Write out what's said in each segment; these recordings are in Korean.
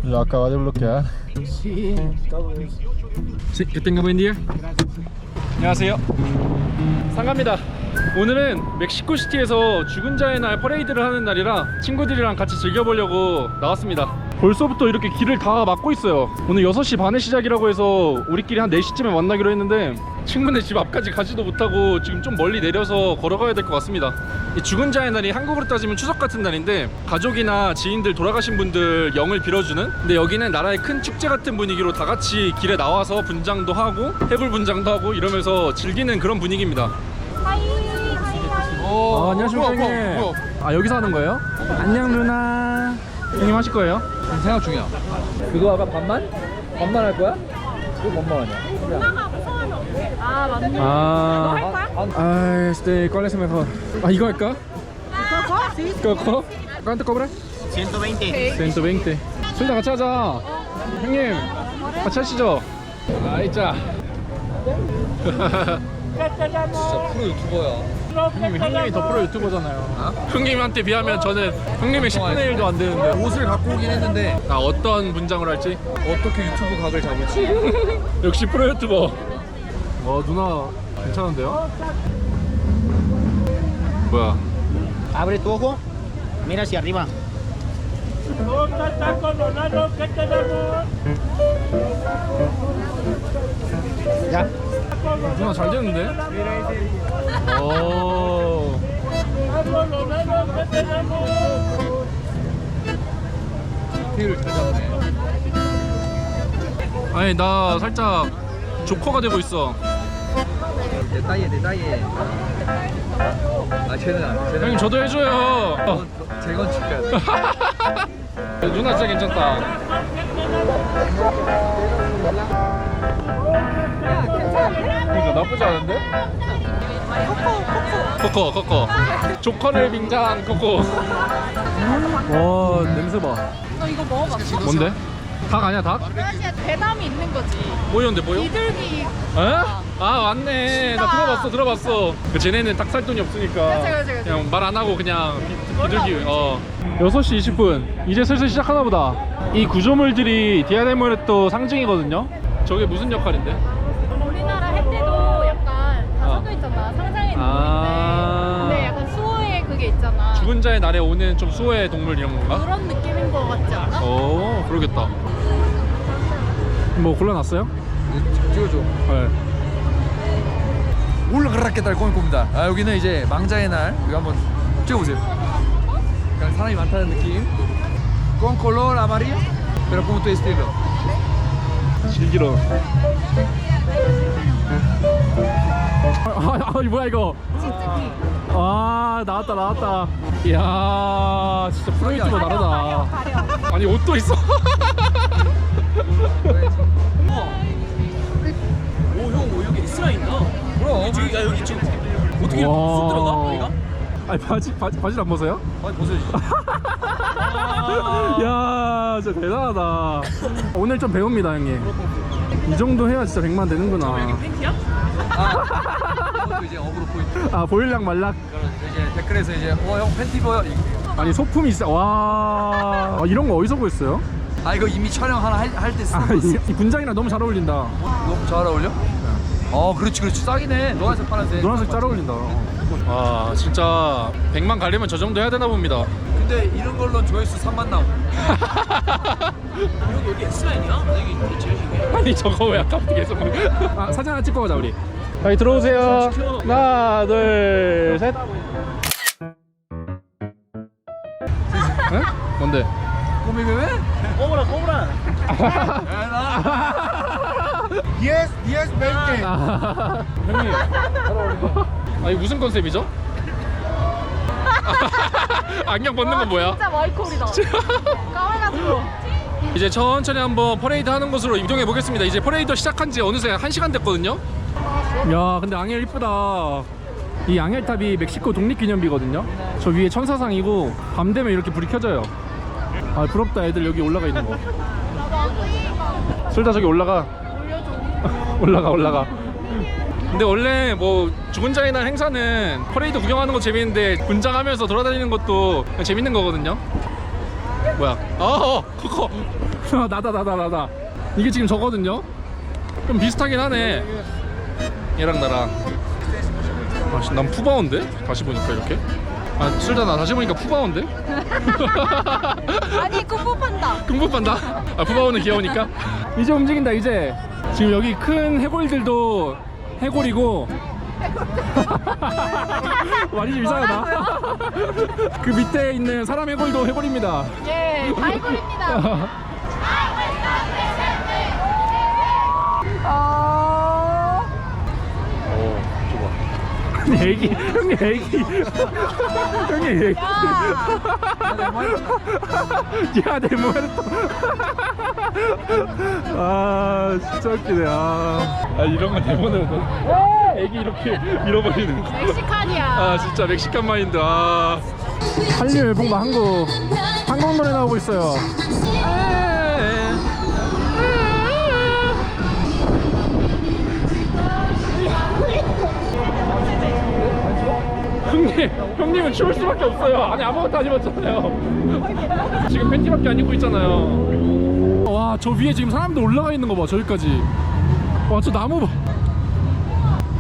Lo acaba de bloquear. Sí, todo eso. Sí, que tenga buen día. 안녕하세요. 상가입니다. 오늘은 멕시코시티에서 죽은 자의 날 퍼레이드를 하는 날이라 친구들이랑 같이 즐겨보려고 나왔습니다. 벌써부터 이렇게 길을 다 막고 있어요. 오늘 6시 반에 시작이라고 해서 우리끼리 한 4시쯤에 만나기로 했는데 친구네 집 앞까지 가지도 못하고 지금 좀 멀리 내려서 걸어가야 될 것 같습니다. 이 죽은 자의 날이 한국으로 따지면 추석 같은 날인데 가족이나 지인들 돌아가신 분들 영을 빌어주는, 근데 여기는 나라의 큰 축제 같은 분위기로 다 같이 길에 나와서 분장도 하고 해골 분장도 하고 이러면서 즐기는 그런 분위기입니다. 안녕하십니까 형님. 아 여기서 하는 거예요? 안녕 누나. 형님 하실 거예요? 생각 중이야. 그거 아까 반만? 반만 할 거야? 그거 반만 하냐? 누나가 무서워서. 아 맞네. 너 아, 할 거야? ¿cuál es mejor? 아 이거 할까? ¿Coco? ¿Cuánto cobra? 120. 120. 술다 같이 하자. 형님 같이 하시죠. 아이자. 진짜 프로 유튜버야. 형님이 더 프로 유튜버잖아요. 형님한테 비하면 저는 형님의 10분의 1도 안 되는데. 옷을 갖고 오긴 했는데 아 어떤 분장을 할지? 어떻게 유튜브 각을 잡을지. 역시 프로 유튜버. 누나 괜찮은데요? 뭐야? Abre tu ojo. Mira hacia arriba. Ya. 누나 잘 되는데? 오. 디테일을 잘 잡네. 아니 나 살짝 조커가 되고 있어. 내 따위에. 아 쟤는 안 돼. 형님 저도 해줘요. 재건축해야 돼. 누나 진짜 괜찮다. 그러니까 나쁘지 않은데? 코코. 조커를 빙자한 코코. 와 냄새 봐. 너 이거 먹어봤어? 뭔데? 닭 아니야 닭? 브라시아 대담이 있는 거지. 뭐였는데 뭐요? 비둘기. 에? 아 맞네. 나 들어봤어. 쟤네는 닭 살 돈이 없으니까 그치. 그냥 말 안 하고 그냥 비둘기. 6시 20분 이제 슬슬 시작하나 보다. 이 구조물들이 디아데모레토 상징이거든요. 저게 무슨 역할인데? 우리나라 할 때도 약간 다 어. 써져 있잖아. 상상에 있는 아. 건데. 근데 약간 수호의 그게 있잖아. 죽은 자의 날에 오는 좀 수호의 동물 이런 건가? 그런 느낌인 거 같지 않아? 오 그러겠다. 뭐 골라놨어요? 찍어줘. 네. 올라가라께 달 꼬미꼬입니다. 아 여기는 이제 망자의 날. 이거 한번 찍어보세요. 약간 사람이 많다는 느낌. Con color amarillo, pero como tu estilo. 즐기러. 뭐야 이거? 아 나왔다. 이야 진짜 프로 유튜버 다르다. 아니 옷도 있어. 오 여기 엑스라 있나? 그럼. 저기 야 여기 지금 어떻게 쑥 들어가? 여기가? 아니 바지를 안 벗어요? 아니 벗어야지. 야 진짜 대단하다. 오늘 좀 배웁니다 형님. 이 정도 해야 진짜 100만 되는구나. 팬티야? 이것도 이제 어그로 포인트. 아 보일락 말락. 이제 댓글에서 이제 형 팬티 입어요. 아니 소품이 있어. 와 이런 거 어디서 구했어요? 아 이거 이미 촬영 하나 할 때 아, 썼어. 이 분장이랑 너무 잘 어울린다. 너무 잘 어울려? 그렇지 싸기네. 노란색 파란색. 노란색 잘 어울린다. 와 진짜 100만 가려면 저 정도 해야 되나 봅니다. 근데 이런 걸로 조회수 3만 나오. 여기 엑스라인이야? 여기 제일 신기해. 아니 저거 왜 아까부터 계속 사진 하나 찍고 가자 우리. 여기 들어오세요. 하나 둘 셋. 응? 뭔데? 꼬미매매? 꼬무라. 형님 아니 무슨 컨셉이죠? 안경 벗는 건 뭐야? 진짜 마이콜이다. 까매가지고. 이제 천천히 한번 퍼레이드 하는 곳으로 이동해 보겠습니다. 이제 퍼레이드 시작한 지 어느새 1시간 됐거든요. 야 근데 앙헬 이쁘다. 이 앙헬탑이 멕시코 독립기념비거든요. 저 위에 천사상이고 밤 되면 이렇게 불이 켜져요. 아 부럽다. 애들 여기 올라가 있는 거. 술다 저기 올라가. 올라가. 근데 원래 뭐 죽은 자의 날 행사는 퍼레이드 구경하는 거 재밌는데 분장하면서 돌아다니는 것도 그냥 재밌는 거거든요. 뭐야? 그거. 나다. 이게 지금 저거든요. 좀 비슷하긴 하네. 얘랑 나랑. 난 푸바오인데? 다시 보니까 이렇게. 술다 나 다시 보니까 푸바오인데? 아니 쿵푸판다. 쿵푸판다? 푸바오는 귀여우니까. 이제 움직인다 이제. 지금 여기 큰 해골들도 해골이고. 말이 좀 이상하다. 그 밑에 있는 사람 해골도 해골입니다. 예, 아이골입니다. 애기, 형님 애기. 형님 애기. 야, 내 무에르토. 진짜 웃기네. 이런 거 내보내도 애기 이렇게 밀어버리는 거. 멕시칸이야. 진짜 멕시칸 마인드. 한류 열풍만 한국 노래 나오고 있어요. 형님은 추울 수밖에 없어요. 아니 아무것도 안 입었잖아요. 지금 팬티밖에 안 입고 있잖아요. 와, 저 위에 지금 사람들 올라가 있는 거 봐. 저기까지. 와, 저 나무 봐.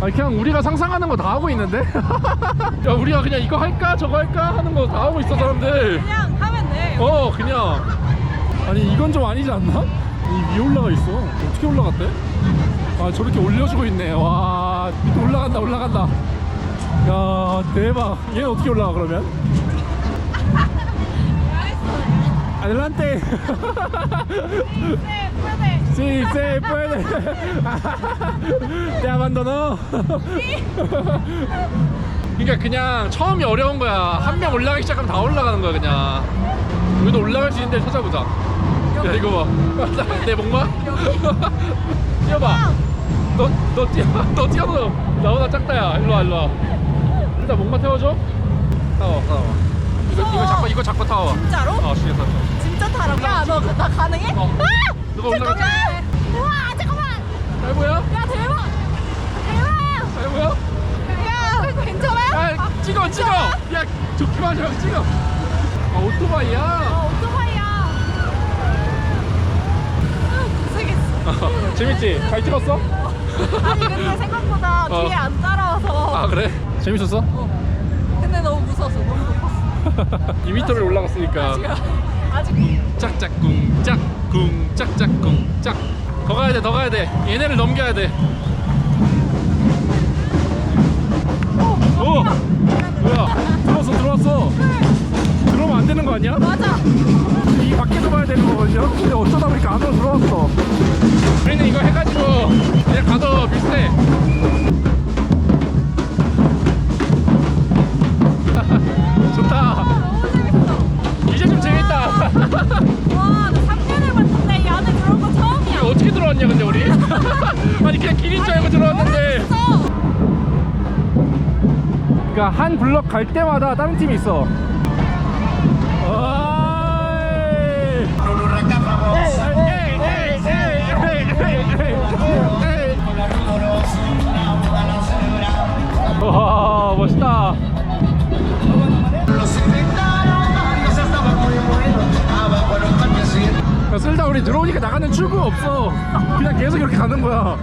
그냥 우리가 상상하는 거 다 하고 있는데? 야, 우리가 그냥 이거 할까 저거 할까 하는 거 다 하고 있어 사람들. 그냥 하면 돼. 그냥. 아니 이건 좀 아니지 않나? 이 위에 올라가 있어. 어떻게 올라갔대? 저렇게 올려주고 있네. 와, 밑에 올라간다. 야, 대박. 얘는 어떻게 올라가 그러면? 아델란테. Sí, se puede. Te abandono. 그러니까 그냥 처음이 어려운 거야. 한 명 올라가기 시작하면 다 올라가는 거야 그냥. 우리도 올라갈 수 있는 데를 찾아보자. 야, 이거 봐. 내 목마? 뛰어봐. 너 뛰어도 나보다 작다야. 일로 와. 일단 목마 태워줘. 타워. 이거 잡고 타워. 진짜로? 죽겠다. 진짜 타라고? 야, 너 나 가능해? 누가 올라갔지? 우와, 잠깐만. 잘 보여? 야, 대박. 잘 보여? 야, 괜찮아? 야, 찍어. 야, 좋게 마지 말고 찍어. 오토바이야. 오토바이야. 무서겠어. 재밌지? 잘 찍었어? 아니 근데 생각보다 뒤에 안 따라와서. 그래? 재밌었어? 근데 너무 무서웠어. 너무 높았어. 2m를 올라갔으니까. 아직. 짝짝꿍 짝짝꿍. 더 가야 돼. 얘네를 넘겨야 돼. 뭐야? 들어왔어. 들어오면 안 되는 거 아니야? 맞아. 이 밖에서 봐야 되는 거거든요. 근데 어쩌다 보니까 안으로 들어왔어. 우리는 이거 해가지고 그냥 가도 비슷해. 좋다. 너무 재밌어. 이제 좀 재밌다. 와, 나 3년을 봤는데 이 안에 들어온 거 처음이야. 어떻게 들어왔냐 근데 우리? 아니 그냥 길인 줄 알고 들어왔는데. 그러니까 한 블럭 갈 때마다 다른 팀이 있어. 와, 멋있다. 쓸다 우리 들어오니까 나가는 출구가 없어. 그냥 계속 이렇게 가는 거야.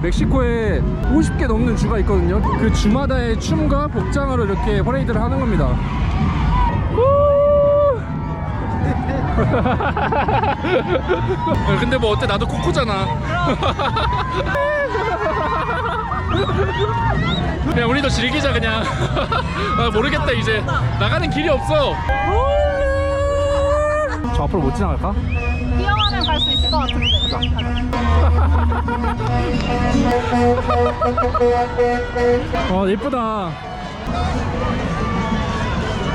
멕시코에 50개 넘는 주가 있거든요. 그 주마다의 춤과 복장으로 이렇게 퍼레이드를 하는 겁니다. 근데 뭐 어때? 나도 코코잖아. 그냥 우리도 즐기자 그냥. 모르겠다 이제. 나가는 길이 없어. 저 앞으로 못 지나갈까? 뛰어가면 갈 수 있을 것 같은데. 예쁘다.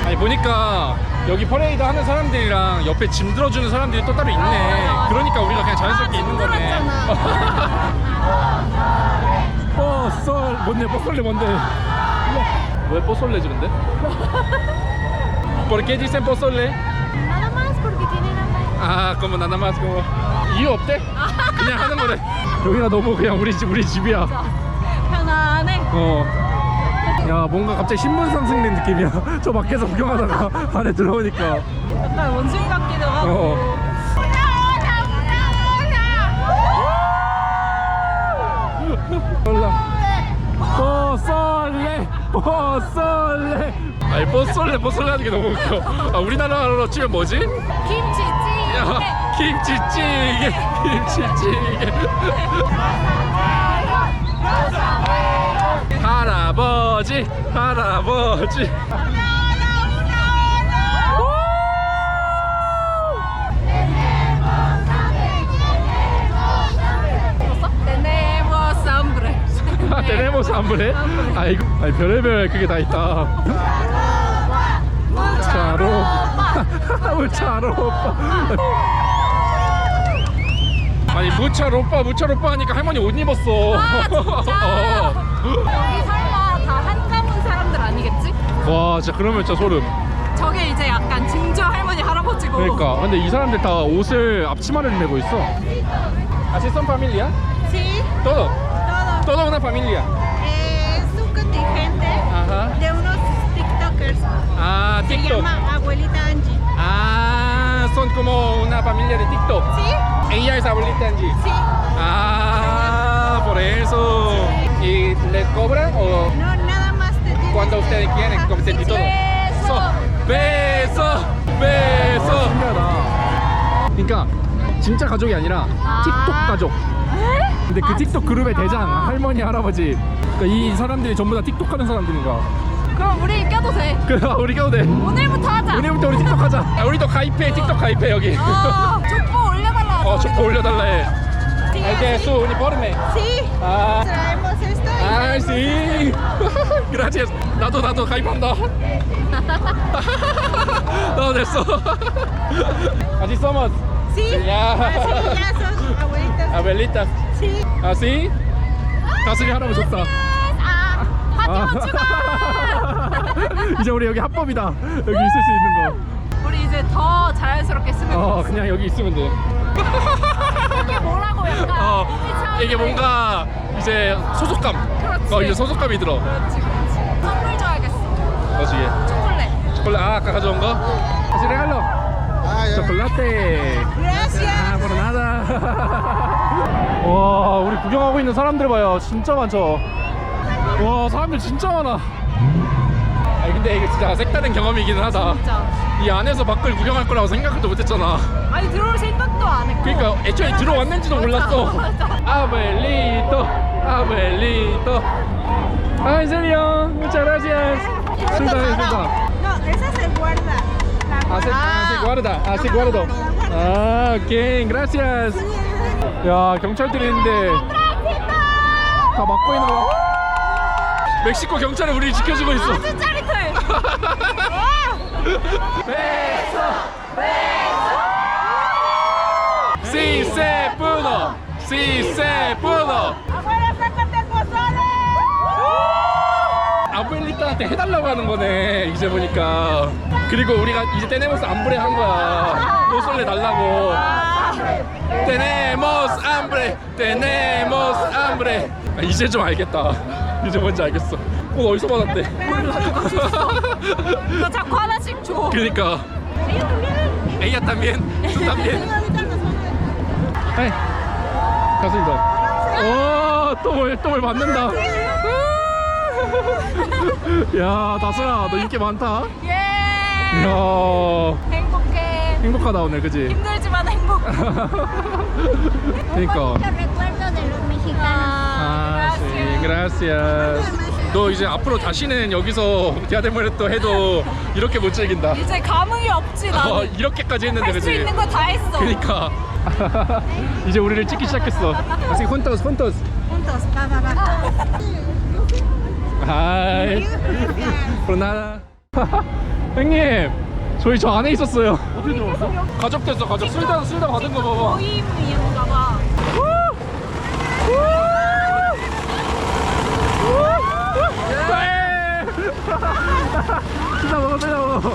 아니 보니까 여기 퍼레이드 하는 사람들이랑 옆에 짐 들어주는 사람들이 또 따로 있네. 그러니까 우리가 그냥 자연스럽게 있는 거네. 뽀솔레 뭔데? 왜 뽀솔레지 근데? ¿Por qué dicen pozole? Nada más porque tienen hambre. como nada más como 이유 없대? 그냥 하는 거래. 여기가 너무 그냥 우리 집이야. 편안해. 야 뭔가 갑자기 신분 상승된 느낌이야. 저 밖에서 구경하다가 안에 들어오니까. 약간 원숭이 같기도 하고. 어. 올라. 뽀솔레 뽀솔레. 아니 뽀솔레 뽀솔레 하는 게 너무 웃겨. 아 우리나라로 치면 뭐지? 김치찌개. 야 김치찌개 김치찌개. 할아버지 할아버지. Tenemos hambre. 테네모스 안부래? 아이고 아니 별의별 그게 다 있다. 무차로빠 아니 무차로빠 하니까 할머니 옷 입었어. 아, 진짜? 여기 설마 다 한가문 사람들 아니겠지? 와 진짜 그러면 진짜 소름. 저게 이제 약간 증조 할머니 할아버지고. 그러니까 근데 이 사람들 다 옷을 앞치마를 메고 있어. Así son familia? Sí, Todo. todo. Toda una familia. Es un contingente Ajá. de unos TikTokers. Ah, Se TikTok. llama Abuelita Angie. Ah, son como una familia de TikTok. ¿Sí? Ella es abuelita Angie. Sí. Ah, por eso. ¿Y les cobran o No, nada más te tienes cuando ustedes quieren? Ajá, Como sí, y todo. beso, beso. 신기하다. 그러니까 진짜 가족이 아니라 틱톡 가족. 근데 그 틱톡 그룹의 대장 할머니 할아버지. 그러니까 이 사람들이 전부 다 틱톡 하는 사람들인 거야. 그럼 우리 껴도 돼. 그래 우리 껴도 돼. 오늘부터 하자. 오늘부터 우리 틱톡 하자. 아, 우리도 가입해. 틱톡 가입해 여기. 족보 올려달라. 족보 올려달라 해. Este es su uniforme. Sí. Ah, Traemos esto. y ah, sí. Gracias. 나도 가입한다. 됐어. Así somos. Sí. Ya. Así ya son abuelitas. Abuelitas. Sí. Así? 다슬이 할아버지 좋다. 하지만 추가. 이제 우리 여기 합법이다. 여기 있을 수 있는 거. 우리 이제 더 자연스럽게 쓰면 돼. 그냥 여기 있으면 돼. 이게 뭐라고 약간 몸이 차오르네. 이게 뭔가 이제 소속감. 그렇지. 이제 소속감이 들어. 그렇지. 선물 줘야겠어. 어지게. 초콜릿. 초콜릿 아까 가져온 거? 다시 레갈로. 초콜라테. Gracias. por nada. 와 우리 구경하고 있는 사람들 봐요. 진짜 많죠. 와 사람들 진짜 많아. 아니 근데 이게 진짜 색다른 경험이기는 하다. 진짜. 이 안에서 밖을 구경할 거라고 생각도 못했잖아. 아니 들어올 생각도 안 했고. 그러니까 애초에 들어왔는지도 몰랐어. 아벨리토 아벨리토. 아 인셀리요. muchas gracias. 술다. No, esa se guarda. La se guarda. se guardo. 아, 오케이. gracias. 야, 경찰들이 있는데 다 막고 있나 봐. 멕시코 경찰이 우리 지켜주고 있어. 아주 짜릿해. beso. Si se pudo. Si se pudo. Abuela, sácate el pozole. 아부엘리타한테 해달라고 하는 거네 이제 보니까. 그리고 우리가 이제 테네모스 안브레 한 거야. 노솔레 달라고. 테네모스 안브레 테네모스 안브레. 이제 좀 알겠다. 이제 뭔지 알겠어. 옷 어디서 받았대? 너 자꾸 하나씩 줘. 그러니까. Ella también. Tú también. 에이, 가수님도. 오, 똥을 받는다. 야, 다슬아, 너 인기 많다. 예. 이야, 행복해. 행복하다 오늘, 그지? 힘들지만 행복. 그러니까. Recuerdo de los mexicanos. 아, sí, gracias. 너 이제 앞으로 다시는 여기서 디아데모레토 해도 이렇게 못 즐긴다. 이제 감흥이 없지 나는. 이렇게까지 했는데, 할 수 그지? 있는 거 다 했어. 그러니까. 이제 우리를 찍기 시작했어. Así, juntos. Juntos, va, va, va. 하이. por nada. 형님, 저희 저 안에 있었어요. 어떻게 들어왔어? 가족 됐어, 가족. 술다 받은 거 봐봐. 모임이었나 봐. 술다 먹어, 술다 먹어.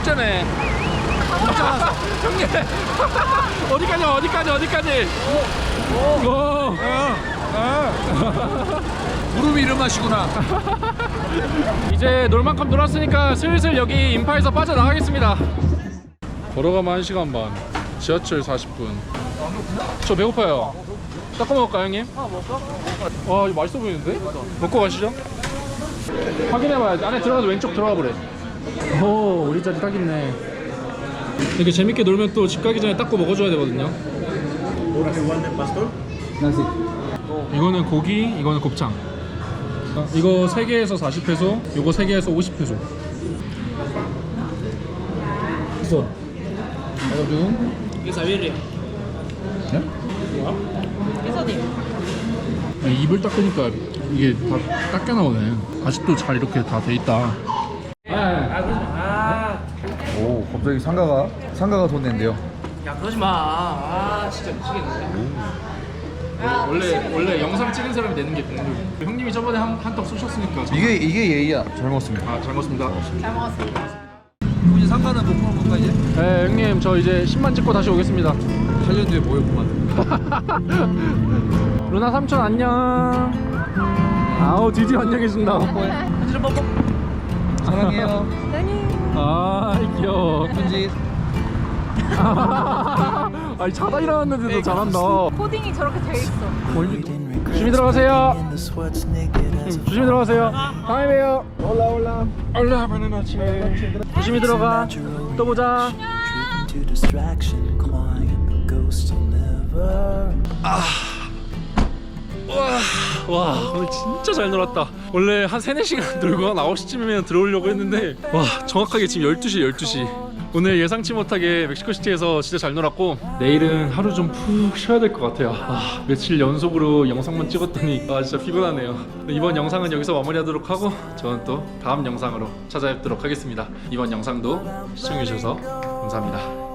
축제네. 진짜 형님 어디까지? 오. 무릎이 이런 맛이구나. 이제 놀 만큼 놀았으니까 슬슬 여기 인파에서 빠져나가겠습니다. 걸어가면 1시간 반, 지하철 40분. 저 배고파요. 닦아 먹을까요, 형님? 먹을까? 와, 이거 맛있어 보이는데? 먹고 가시죠. 확인해봐야지. 안에 들어가서 왼쪽 들어가 보래. 오, 우리 자리 딱 있네. 이렇게 재밌게 놀면 또 집 가기 전에 닦고 먹어줘야 되거든요. 이거는 고기, 이거는 곱창. 이거 3개에서 40페소, 이거 3개에서 50페소. 이거 중. 이게 사비리야. 입을 닦으니까 이게 다 닦여 나오네. 아직도 잘 이렇게 다 돼 있다. 오, 갑자기 상가가 돈 낸대요. 야 그러지 마. 아 진짜 미치겠네. 원래 영상 찍은 사람이 내는 게 공들. 형님이 저번에 한턱 쏘셨으니까. 이게 예의야. 잘 먹었습니다. 잘 먹었습니다. 그럼 이제 상가는 못 보는 건가 이제? 네, 형님 저 이제 10만 찍고 다시 오겠습니다. 8년 뒤에 보였구만. 루나 삼촌 안녕. 아우 드디어 안녕해준다. 한줄 뽀뽀. 사랑해요. 아 귀여워. 편지. 아니 자다 일어났는데도 잘한다. 코딩이 저렇게 돼 있어. 조심히 들어가세요. 조심히 들어가세요. 다음에 봬요. 올라 바나나 치. 조심히 들어가. 또 보자. 와 오늘 진짜 잘 놀았다. 원래 한 3-4시간 놀고 한 9시쯤이면 들어오려고 했는데 와 정확하게 지금 12시. 오늘 예상치 못하게 멕시코시티에서 진짜 잘 놀았고 내일은 하루 좀 푹 쉬어야 될 것 같아요. 며칠 연속으로 영상만 찍었더니 진짜 피곤하네요. 이번 영상은 여기서 마무리하도록 하고 저는 또 다음 영상으로 찾아뵙도록 하겠습니다. 이번 영상도 시청해주셔서 감사합니다.